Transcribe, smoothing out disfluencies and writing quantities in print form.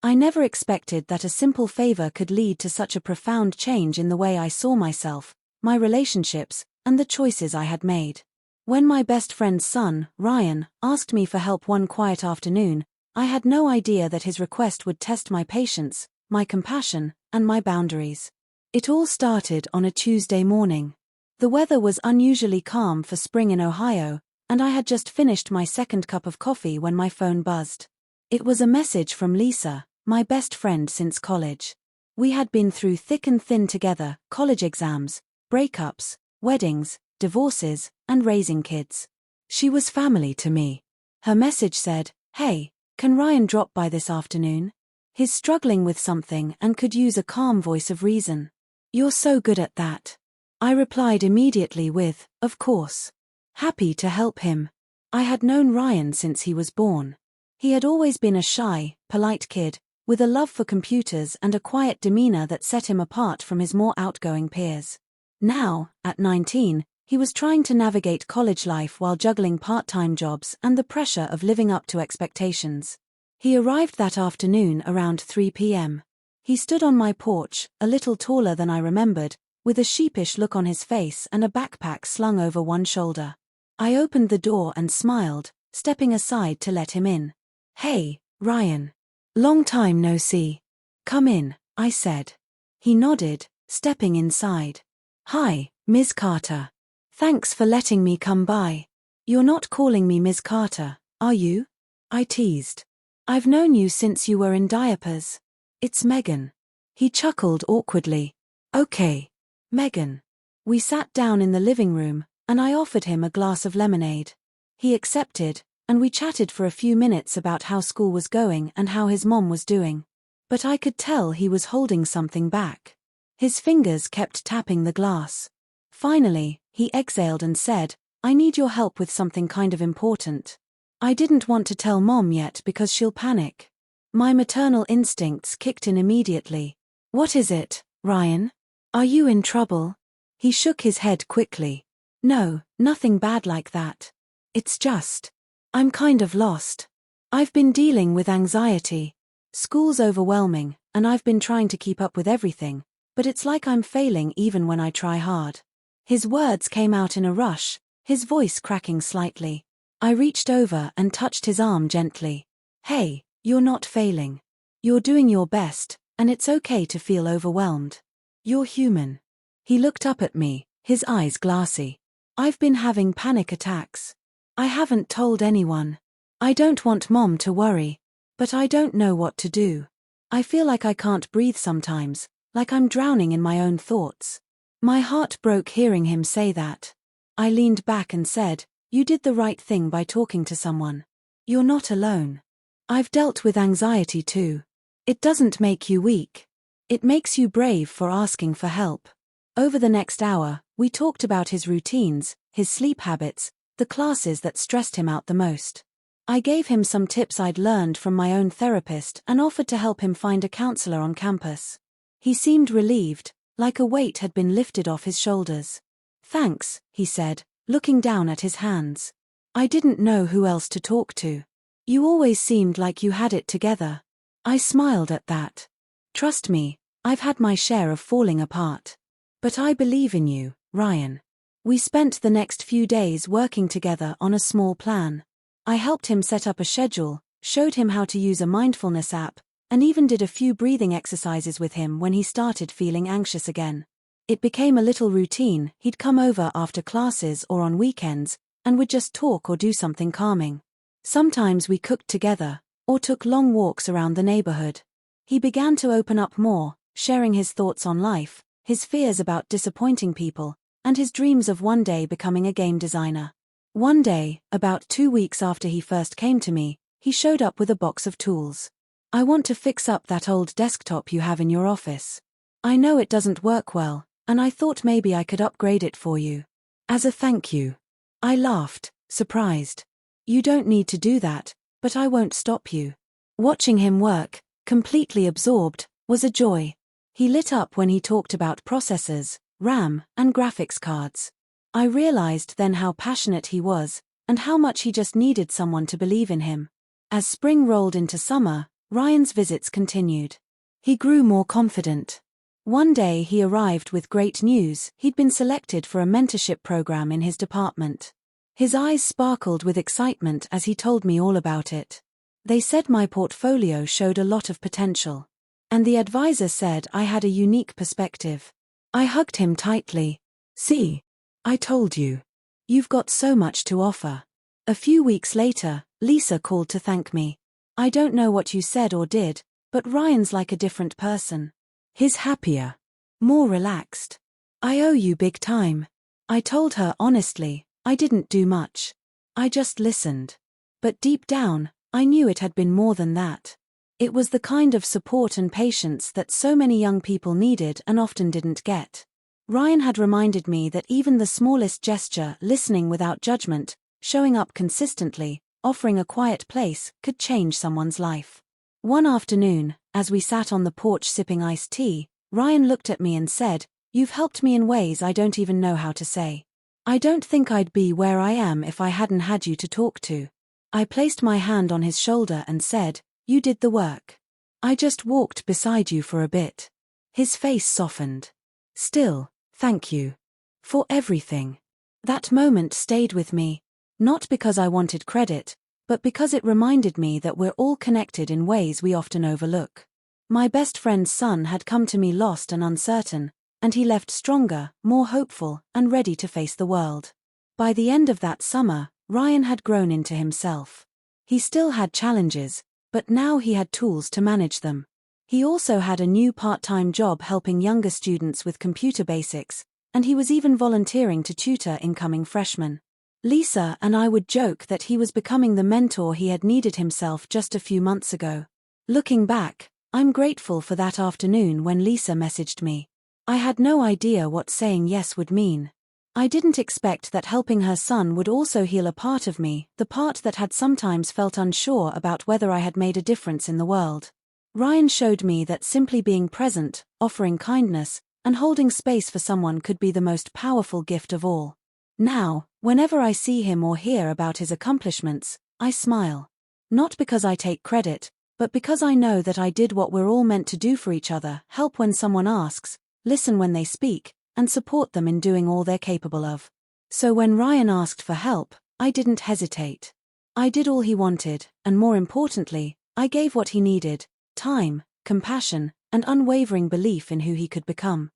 I never expected that a simple favor could lead to such a profound change in the way I saw myself, my relationships, and the choices I had made. When my best friend's son, Ryan, asked me for help one quiet afternoon, I had no idea that his request would test my patience, my compassion, and my boundaries. It all started on a Tuesday morning. The weather was unusually calm for spring in Ohio, and I had just finished my second cup of coffee when my phone buzzed. It was a message from Lisa, my best friend since college. We had been through thick and thin together: college exams, breakups, weddings, divorces, and raising kids. She was family to me. Her message said, "Hey, can Ryan drop by this afternoon? He's struggling with something and could use a calm voice of reason." "You're so good at that." I replied immediately with, "Of course. Happy to help him." I had known Ryan since he was born. He had always been a shy, polite kid, with a love for computers and a quiet demeanor that set him apart from his more outgoing peers. Now, at 19, he was trying to navigate college life while juggling part-time jobs and the pressure of living up to expectations. He arrived that afternoon around 3 p.m. He stood on my porch, a little taller than I remembered, with a sheepish look on his face and a backpack slung over one shoulder. I opened the door and smiled, stepping aside to let him in. "Hey, Ryan. Long time no see. Come in," I said. He nodded, stepping inside. "Hi, Ms. Carter. Thanks for letting me come by." "You're not calling me Ms. Carter, are you?" I teased. "I've known you since you were in diapers. It's Megan." He chuckled awkwardly. "Okay. Megan." We sat down in the living room, and I offered him a glass of lemonade. He accepted, and we chatted for a few minutes about how school was going and how his mom was doing. But I could tell he was holding something back. His fingers kept tapping the glass. Finally, he exhaled and said, "I need your help with something kind of important." I didn't want to tell Mom yet because she'll panic. My maternal instincts kicked in immediately. "What is it, Ryan? Are you in trouble?" He shook his head quickly. "No, nothing bad like that. It's just, I'm kind of lost. I've been dealing with anxiety. School's overwhelming, and I've been trying to keep up with everything, but it's like I'm failing even when I try hard." His words came out in a rush, his voice cracking slightly. I reached over and touched his arm gently. "Hey, you're not failing. You're doing your best, and it's okay to feel overwhelmed. You're human." He looked up at me, his eyes glassy. "I've been having panic attacks. I haven't told anyone. I don't want Mom to worry, but I don't know what to do. I feel like I can't breathe sometimes, like I'm drowning in my own thoughts." My heart broke hearing him say that. I leaned back and said, "You did the right thing by talking to someone. You're not alone. I've dealt with anxiety too. It doesn't make you weak. It makes you brave for asking for help." Over the next hour, we talked about his routines, his sleep habits, the classes that stressed him out the most. I gave him some tips I'd learned from my own therapist and offered to help him find a counselor on campus. He seemed relieved, like a weight had been lifted off his shoulders. "Thanks," he said, looking down at his hands. "I didn't know who else to talk to. You always seemed like you had it together." I smiled at that. "Trust me, I've had my share of falling apart. But I believe in you, Ryan." We spent the next few days working together on a small plan. I helped him set up a schedule, showed him how to use a mindfulness app, and even did a few breathing exercises with him when he started feeling anxious again. It became a little routine. He'd come over after classes or on weekends, and would just talk or do something calming. Sometimes we cooked together, or took long walks around the neighborhood. He began to open up more, sharing his thoughts on life, his fears about disappointing people, and his dreams of one day becoming a game designer. One day, about 2 weeks after he first came to me, he showed up with a box of tools. "I want to fix up that old desktop you have in your office. I know it doesn't work well, and I thought maybe I could upgrade it for you. As a thank you." I laughed, surprised. "You don't need to do that, but I won't stop you." Watching him work, completely absorbed, was a joy. He lit up when he talked about processors, RAM, and graphics cards. I realized then how passionate he was, and how much he just needed someone to believe in him. As spring rolled into summer, Ryan's visits continued. He grew more confident. One day he arrived with great news: he'd been selected for a mentorship program in his department. His eyes sparkled with excitement as he told me all about it. They said my portfolio showed a lot of potential. And the advisor said I had a unique perspective. I hugged him tightly. "See, I told you. You've got so much to offer." A few weeks later, Lisa called to thank me. "I don't know what you said or did, but Ryan's like a different person. He's happier. More relaxed. I owe you big time." I told her honestly, I didn't do much. I just listened. But deep down, I knew it had been more than that. It was the kind of support and patience that so many young people needed and often didn't get. Ryan had reminded me that even the smallest gesture, listening without judgment, showing up consistently, offering a quiet place, could change someone's life. One afternoon, as we sat on the porch sipping iced tea, Ryan looked at me and said, "You've helped me in ways I don't even know how to say. I don't think I'd be where I am if I hadn't had you to talk to." I placed my hand on his shoulder and said, "You did the work. I just walked beside you for a bit." His face softened. "Still, thank you. For everything." That moment stayed with me. Not because I wanted credit, but because it reminded me that we're all connected in ways we often overlook. My best friend's son had come to me lost and uncertain, and he left stronger, more hopeful, and ready to face the world. By the end of that summer, Ryan had grown into himself. He still had challenges, but now he had tools to manage them. He also had a new part-time job helping younger students with computer basics, and he was even volunteering to tutor incoming freshmen. Lisa and I would joke that he was becoming the mentor he had needed himself just a few months ago. Looking back, I'm grateful for that afternoon when Lisa messaged me. I had no idea what saying yes would mean. I didn't expect that helping her son would also heal a part of me, the part that had sometimes felt unsure about whether I had made a difference in the world. Ryan showed me that simply being present, offering kindness, and holding space for someone could be the most powerful gift of all. Now, whenever I see him or hear about his accomplishments, I smile. Not because I take credit, but because I know that I did what we're all meant to do for each other: help when someone asks, listen when they speak, and support them in doing all they're capable of. So when Ryan asked for help, I didn't hesitate. I did all he wanted, and more importantly, I gave what he needed: time, compassion, and unwavering belief in who he could become.